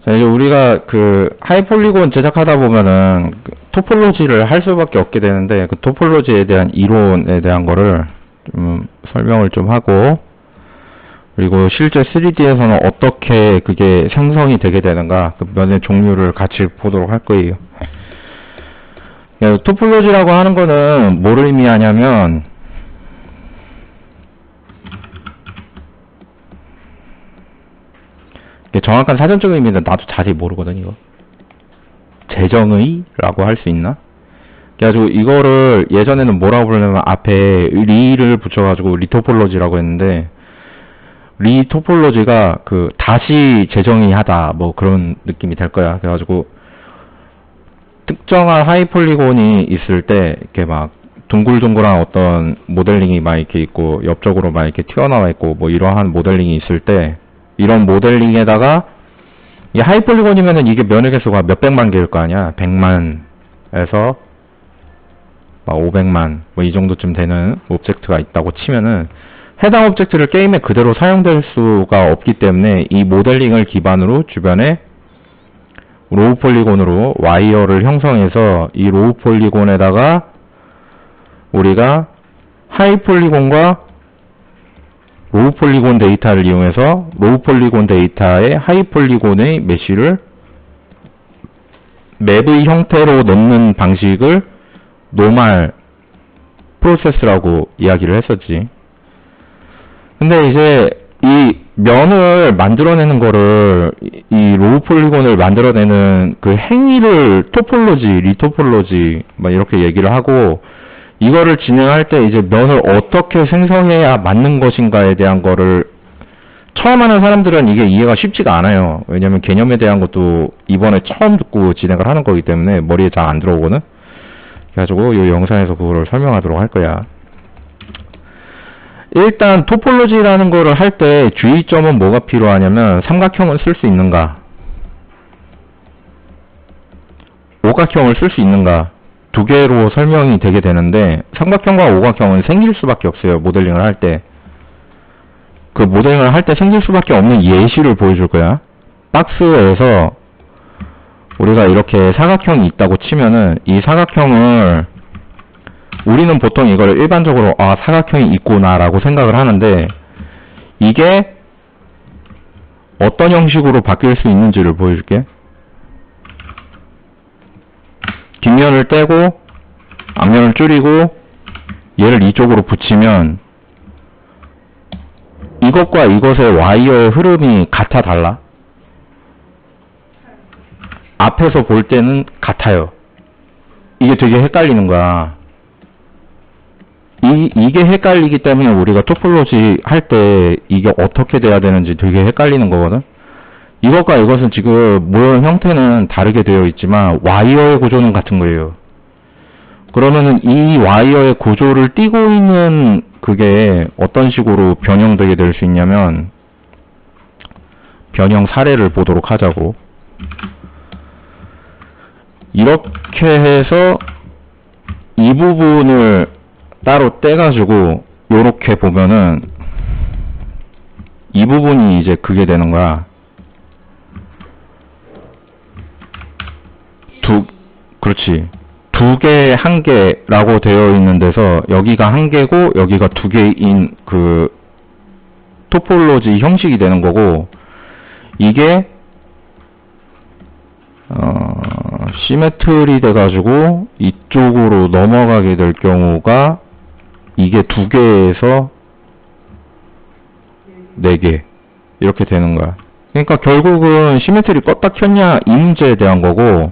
자, 이제 우리가 그 하이폴리곤 제작하다 보면은 그 토폴로지를 할 수밖에 없게 되는데, 그 토폴로지에 대한 이론에 대한 거를 좀 설명을 좀 하고, 그리고 실제 3D에서는 어떻게 그게 생성이 되게 되는가, 그 면의 종류를 같이 보도록 할 거예요. 토폴로지라고 하는 거는 뭐를 의미하냐면, 정확한 사전적 의미는 나도 자세히 모르거든, 이거. 재정의라고 할 수 있나? 그래가지고 이거를 예전에는 뭐라고 부르냐면 앞에 리를 붙여가지고 리토폴로지라고 했는데, 리토폴로지가 그 다시 재정의하다 뭐 그런 느낌이 될 거야. 그래가지고 특정한 하이폴리곤이 있을 때 이렇게 막 둥글둥글한 어떤 모델링이 막 이렇게 있고 옆쪽으로 막 이렇게 튀어나와 있고 뭐 이러한 모델링이 있을 때, 이런 모델링에다가 이 하이폴리곤이면은 이게 면의 개수가 몇백만 개일 거 아니야. 100만에서 막 500만 뭐 이 정도쯤 되는 오브젝트가 있다고 치면은, 해당 오브젝트를 게임에 그대로 사용될 수가 없기 때문에 이 모델링을 기반으로 주변에 로우 폴리곤으로 와이어를 형성해서 이 로우 폴리곤에다가 우리가 하이 폴리곤과 로우 폴리곤 데이터를 이용해서 로우 폴리곤 데이터에 하이 폴리곤의 메쉬를 맵의 형태로 넣는 방식을 노멀 프로세스라고 이야기를 했었지. 근데 이제 이 면을 만들어내는 거를, 이 로우 폴리곤을 만들어내는 그 행위를 토폴로지, 리토폴로지 막 이렇게 얘기를 하고, 이거를 진행할 때 이제 면을 어떻게 생성해야 맞는 것인가에 대한 거를 처음 하는 사람들은 이게 이해가 쉽지가 않아요. 왜냐면 개념에 대한 것도 이번에 처음 듣고 진행을 하는 거기 때문에 머리에 잘 안 들어오거든. 그래가지고 이 영상에서 그거를 설명하도록 할 거야. 일단 토폴로지라는 거를 할 때 주의점은 뭐가 필요하냐면, 삼각형을 쓸 수 있는가, 오각형을 쓸 수 있는가, 두 개로 설명이 되게 되는데, 삼각형과 오각형은 생길 수밖에 없어요. 모델링을 할 때. 그 모델링을 할 때 생길 수밖에 없는 예시를 보여줄 거야. 박스에서 우리가 이렇게 사각형이 있다고 치면은, 이 사각형을 우리는 보통 이걸 일반적으로 사각형이 있구나 라고 생각을 하는데, 이게 어떤 형식으로 바뀔 수 있는지를 보여줄게. 뒷면을 떼고 앞면을 줄이고 얘를 이쪽으로 붙이면 이것과 이것의 와이어의 흐름이 같아 달라? 앞에서 볼 때는 같아요. 이게 되게 헷갈리는 거야. 이게 헷갈리기 때문에 우리가 토폴로지 할 때 이게 어떻게 돼야 되는지 되게 헷갈리는 거거든. 이것과 이것은 지금 모형 형태는 다르게 되어 있지만 와이어의 구조는 같은 거예요. 그러면은 이 와이어의 구조를 띄고 있는 그게 어떤 식으로 변형되게 될 수 있냐면, 변형 사례를 보도록 하자고. 이렇게 해서 이 부분을 따로 떼가지고 요렇게 보면은 이 부분이 이제 그게 되는 거야. 그렇지. 두 개, 한 개라고 되어 있는 데서 여기가 한 개고 여기가 두 개인 그 토폴로지 형식이 되는 거고, 이게 시메트리 돼가지고 이쪽으로 넘어가게 될 경우가 이게 두 개에서 네 개 이렇게 되는 거야. 그러니까 결국은 시메트리 껐다 켰냐 이 문제에 대한 거고,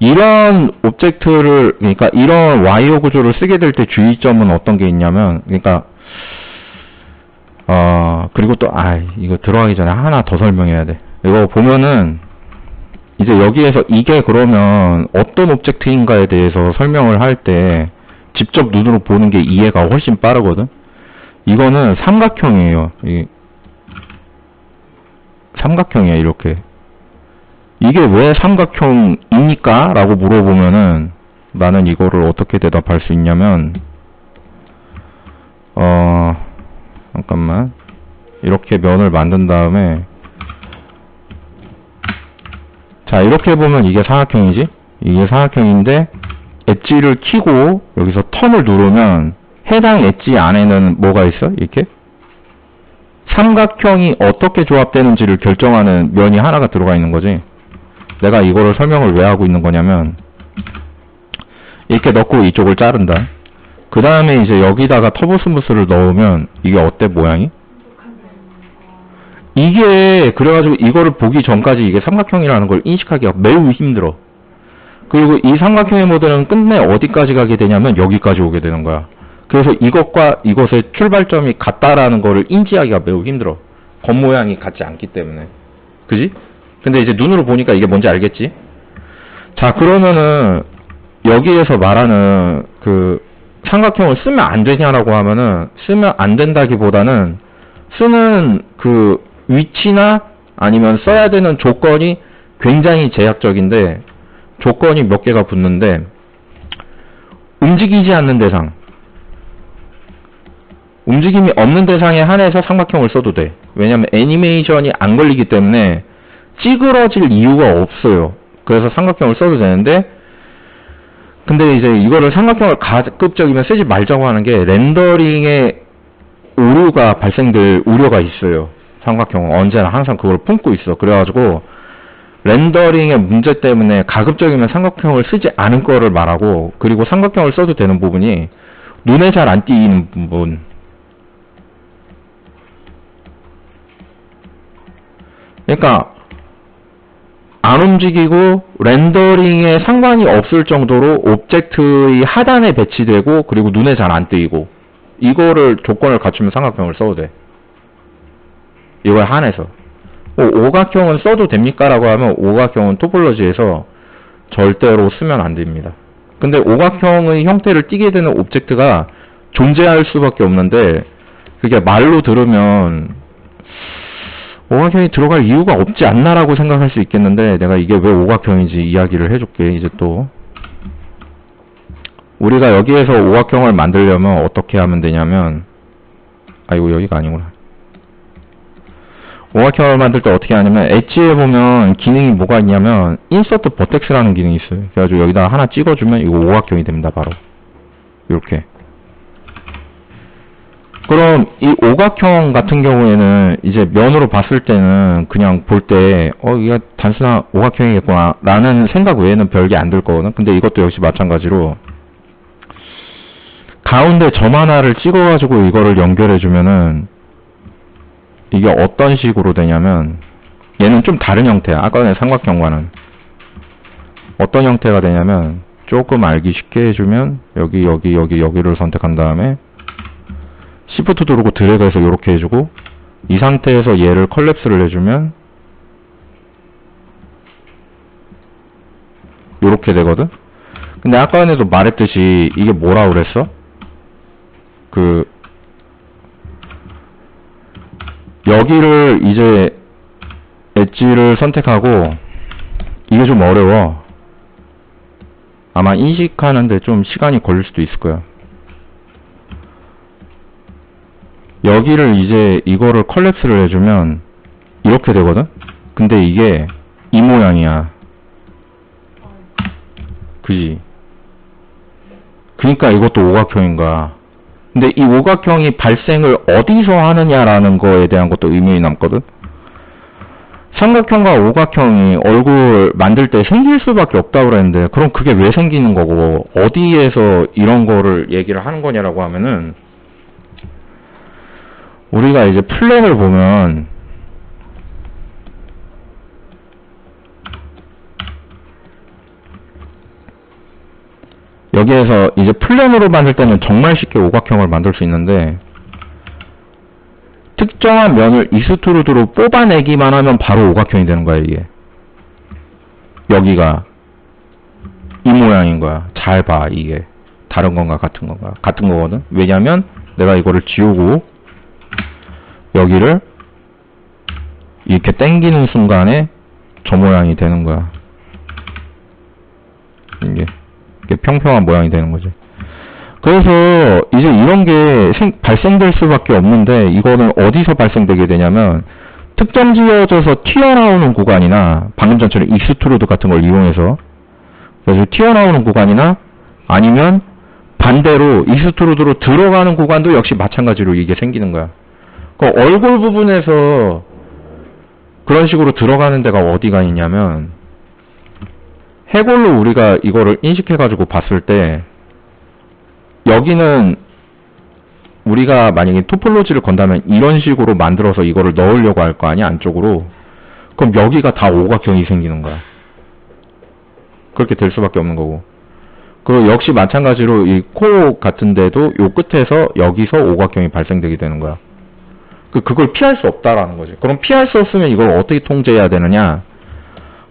이런 오브젝트를, 그러니까 이런 와이어 구조를 쓰게 될 때 주의점은 어떤 게 있냐면, 그러니까 그리고 또 이거 들어가기 전에 하나 더 설명해야 돼. 이거 보면은 이제 여기에서 이게 그러면 어떤 오브젝트인가에 대해서 설명을 할 때 직접 눈으로 보는 게 이해가 훨씬 빠르거든. 이거는 삼각형이에요. 삼각형이야. 이렇게. 이게 왜 삼각형입니까? 라고 물어보면은 나는 이거를 어떻게 대답할 수 있냐면, 잠깐만. 이렇게 면을 만든 다음에 자, 이렇게 보면 이게 사각형이지? 이게 사각형인데 엣지를 키고 여기서 턴을 누르면 해당 엣지 안에는 뭐가 있어? 이렇게 삼각형이 어떻게 조합되는지를 결정하는 면이 하나가 들어가 있는 거지. 내가 이거를 설명을 왜 하고 있는 거냐면 이렇게 넣고 이쪽을 자른다. 그 다음에 이제 여기다가 터보 스무스를 넣으면 이게 어때 모양이? 이게 그래가지고 이거를 보기 전까지 이게 삼각형이라는 걸 인식하기가 매우 힘들어. 그리고 이 삼각형의 모델은 끝내 어디까지 가게 되냐면 여기까지 오게 되는 거야. 그래서 이것과 이것의 출발점이 같다라는 거를 인지하기가 매우 힘들어. 겉모양이 같지 않기 때문에. 그지? 근데 이제 눈으로 보니까 이게 뭔지 알겠지? 자, 그러면은 여기에서 말하는 그 삼각형을 쓰면 안 되냐라고 하면은 쓰면 안 된다기보다는 쓰는 그 위치나 아니면 써야 되는 조건이 굉장히 제약적인데 조건이 몇 개가 붙는데 움직이지 않는 대상, 움직임이 없는 대상에 한해서 삼각형을 써도 돼. 왜냐면 애니메이션이 안 걸리기 때문에 찌그러질 이유가 없어요. 그래서 삼각형을 써도 되는데 근데 이제 이거를 삼각형을 가급적이면 쓰지 말자고 하는 게 렌더링에 오류가 발생될 우려가 있어요. 삼각형은 언제나 항상 그걸 품고 있어. 그래가지고 렌더링의 문제 때문에 가급적이면 삼각형을 쓰지 않은 거를 말하고 그리고 삼각형을 써도 되는 부분이 눈에 잘 안 띄는 부분. 그러니까 안 움직이고 렌더링에 상관이 없을 정도로 오브젝트의 하단에 배치되고 그리고 눈에 잘 안 띄고 이거를 조건을 갖추면 삼각형을 써도 돼. 이거에 한해서 오각형은 써도 됩니까? 라고 하면 오각형은 토폴로지에서 절대로 쓰면 안 됩니다. 근데 오각형의 형태를 띠게 되는 오브젝트가 존재할 수밖에 없는데 그게 말로 들으면 오각형이 들어갈 이유가 없지 않나라고 생각할 수 있겠는데 내가 이게 왜 오각형인지 이야기를 해줄게. 이제 또 우리가 여기에서 오각형을 만들려면 어떻게 하면 되냐면 아이고 여기가 아니구나. 오각형을 만들 때 어떻게 하냐면 엣지에 보면 기능이 뭐가 있냐면 인서트 버텍스라는 기능이 있어요. 그래가지고 여기다 하나 찍어주면 이거 오각형이 됩니다. 바로 이렇게. 그럼 이 오각형 같은 경우에는 이제 면으로 봤을 때는 그냥 볼 때 이게 단순한 오각형이겠구나 라는 생각 외에는 별게 안 들 거거든. 근데 이것도 역시 마찬가지로 가운데 점 하나를 찍어가지고 이거를 연결해주면은 이게 어떤 식으로 되냐면 얘는 좀 다른 형태야. 아까 전에 삼각형과는 어떤 형태가 되냐면 조금 알기 쉽게 해주면 여기를 선택한 다음에 Shift 누르고 드래그해서 이렇게 해주고 이 상태에서 얘를 컬랩스를 해주면 이렇게 되거든. 근데 아까 전에도 말했듯이 이게 뭐라 그랬어? 여기를 이제 엣지를 선택하고 이게 좀 어려워. 아마 인식하는데 좀 시간이 걸릴 수도 있을 거야. 여기를 이제 이거를 컬랩스를 해주면 이렇게 되거든? 근데 이게 이 모양이야. 그지? 그니까 이것도 오각형인 거야. 근데 이 오각형이 발생을 어디서 하느냐라는 거에 대한 것도 의문이 남거든? 삼각형과 오각형이 얼굴 만들 때 생길 수밖에 없다고 그랬는데 그럼 그게 왜 생기는 거고 어디에서 이런 거를 얘기를 하는 거냐라고 하면은 우리가 이제 플랜을 보면 여기에서 이제 플랜으로 만들 때는 정말 쉽게 오각형을 만들 수 있는데 특정한 면을 익스트루드로 뽑아내기만 하면 바로 오각형이 되는 거야. 이게 여기가 이 모양인 거야. 잘 봐. 이게 다른 건가 같은 건가 같은 거거든. 왜냐면 내가 이거를 지우고 여기를 이렇게 당기는 순간에 저 모양이 되는 거야. 이게 평평한 모양이 되는 거지. 그래서 이제 이런 게 발생될 수밖에 없는데 이거는 어디서 발생되게 되냐면 특정 지어져서 튀어나오는 구간이나 방금 전처럼 익스트루드 같은 걸 이용해서 그래서 튀어나오는 구간이나 아니면 반대로 익스트루드로 들어가는 구간도 역시 마찬가지로 이게 생기는 거야. 그 얼굴 부분에서 그런 식으로 들어가는 데가 어디가 있냐면 해골로 우리가 이거를 인식해가지고 봤을 때 여기는 우리가 만약에 토폴로지를 건다면 이런 식으로 만들어서 이거를 넣으려고 할 거 아니야, 안쪽으로. 그럼 여기가 다 오각형이 생기는 거야. 그렇게 될 수밖에 없는 거고. 그리고 역시 마찬가지로 이 코 같은 데도 요 끝에서 여기서 오각형이 발생되게 되는 거야. 그걸 피할 수 없다라는 거지. 그럼 피할 수 없으면 이걸 어떻게 통제해야 되느냐?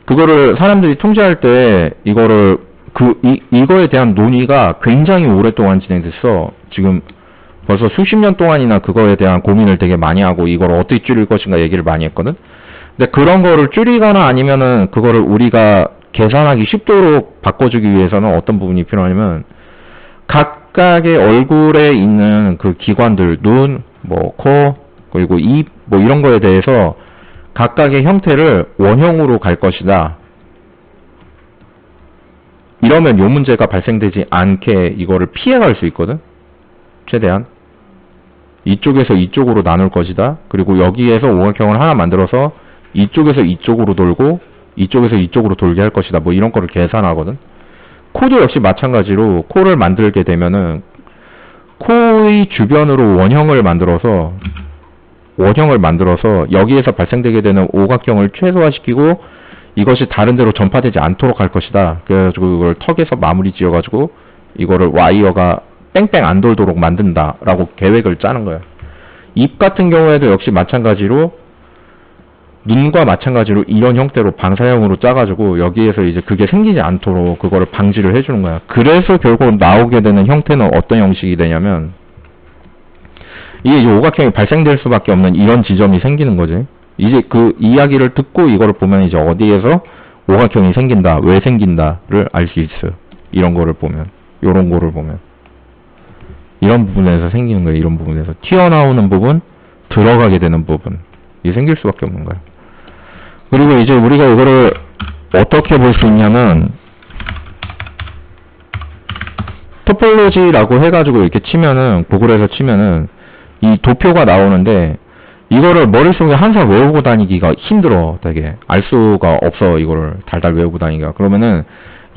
그거를 사람들이 통제할 때 이거를 이거에 대한 논의가 굉장히 오랫동안 진행됐어. 지금 벌써 수십 년 동안이나 그거에 대한 고민을 되게 많이 하고 이걸 어떻게 줄일 것인가 얘기를 많이 했거든. 근데 그런 거를 줄이거나 아니면은 그거를 우리가 계산하기 쉽도록 바꿔주기 위해서는 어떤 부분이 필요하냐면 각각의 얼굴에 있는 그 기관들, 눈, 뭐 코, 그리고 입, 뭐 이런 거에 대해서 각각의 형태를 원형으로 갈 것이다. 이러면 요 문제가 발생되지 않게 이거를 피해갈 수 있거든. 최대한. 이쪽에서 이쪽으로 나눌 것이다. 그리고 여기에서 오각형을 하나 만들어서 이쪽에서 이쪽으로 돌고 이쪽에서 이쪽으로 돌게 할 것이다. 뭐 이런 거를 계산하거든. 코도 역시 마찬가지로 코를 만들게 되면은 코의 주변으로 원형을 만들어서 여기에서 발생되게 되는 오각형을 최소화시키고 이것이 다른 데로 전파되지 않도록 할 것이다. 그래가지고 이걸 턱에서 마무리 지어가지고 이거를 와이어가 뺑뺑 안 돌도록 만든다라고 계획을 짜는 거야. 입 같은 경우에도 역시 마찬가지로 눈과 마찬가지로 이런 형태로 방사형으로 짜가지고 여기에서 이제 그게 생기지 않도록 그거를 방지를 해주는 거야. 그래서 결국 나오게 되는 형태는 어떤 형식이 되냐면 이게 이제 오각형이 발생될 수밖에 없는 이런 지점이 생기는 거지. 이제 그 이야기를 듣고 이거를 보면 이제 어디에서 오각형이 생긴다, 왜 생긴다를 알 수 있어요. 이런 거를 보면, 요런 거를 보면. 이런 부분에서 생기는 거예요. 이런 부분에서. 튀어나오는 부분, 들어가게 되는 부분. 이게 생길 수밖에 없는 거예요. 그리고 이제 우리가 이거를 어떻게 볼 수 있냐면 토폴로지라고 해가지고 이렇게 치면은 구글에서 치면은 이 도표가 나오는데 이거를 머릿속에 항상 외우고 다니기가 힘들어. 되게 알 수가 없어. 이거를 달달 외우고 다니기가. 그러면은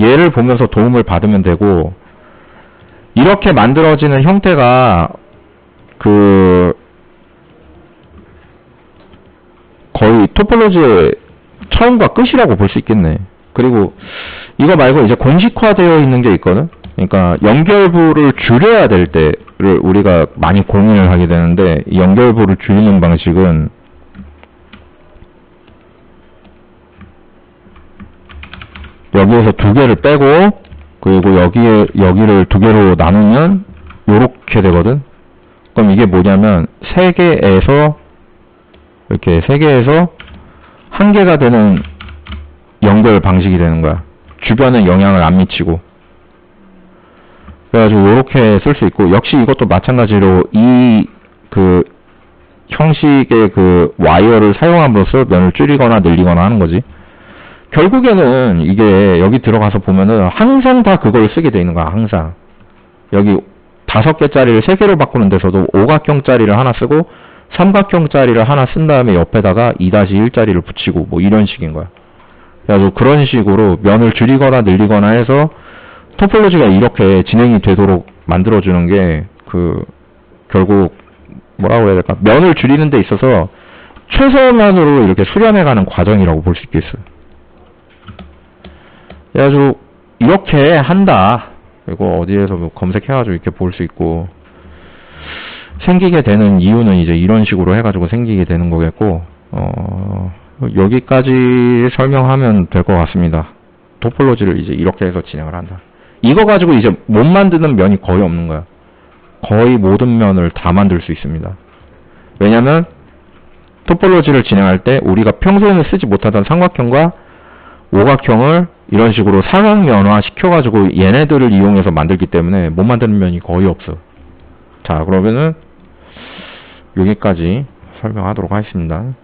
얘를 보면서 도움을 받으면 되고 이렇게 만들어지는 형태가 거의 토폴로지의 처음과 끝이라고 볼 수 있겠네. 그리고 이거 말고 이제 공식화되어 있는 게 있거든. 그러니까 연결부를 줄여야 될 때를 우리가 많이 고민을 하게 되는데 이 연결부를 줄이는 방식은 여기에서 두 개를 빼고 그리고 여기를 두 개로 나누면 요렇게 되거든. 그럼 이게 뭐냐면 세 개에서 이렇게 세 개에서 한 개가 되는 연결 방식이 되는 거야. 주변에 영향을 안 미치고. 그래가지고 요렇게 쓸 수 있고 역시 이것도 마찬가지로 이 형식의 와이어를 사용함으로써 면을 줄이거나 늘리거나 하는 거지. 결국에는 이게 여기 들어가서 보면은 항상 다 그걸 쓰게 돼 있는 거야. 항상 여기 5개짜리를 3개로 바꾸는 데서도 오각형짜리를 하나 쓰고 삼각형짜리를 하나 쓴 다음에 옆에다가 2-1짜리를 붙이고 뭐 이런 식인 거야. 그래서 그런 식으로 면을 줄이거나 늘리거나 해서 토폴로지가 이렇게 진행이 되도록 만들어주는 게 결국 뭐라고 해야 될까? 면을 줄이는 데 있어서 최소면으로 이렇게 수렴해가는 과정이라고 볼 수 있겠어요. 그래가지고 이렇게 한다. 이거 어디에서 뭐 검색해가지고 이렇게 볼 수 있고 생기게 되는 이유는 이제 이런 식으로 해가지고 생기게 되는 거겠고 여기까지 설명하면 될 것 같습니다. 토폴로지를 이제 이렇게 해서 진행을 한다. 이거 가지고 이제 못 만드는 면이 거의 없는 거야. 거의 모든 면을 다 만들 수 있습니다. 왜냐면 토폴로지를 진행할 때 우리가 평소에는 쓰지 못하던 삼각형과 오각형을 이런 식으로 사각면화 시켜가지고 얘네들을 이용해서 만들기 때문에 못 만드는 면이 거의 없어. 자, 그러면은 여기까지 설명하도록 하겠습니다.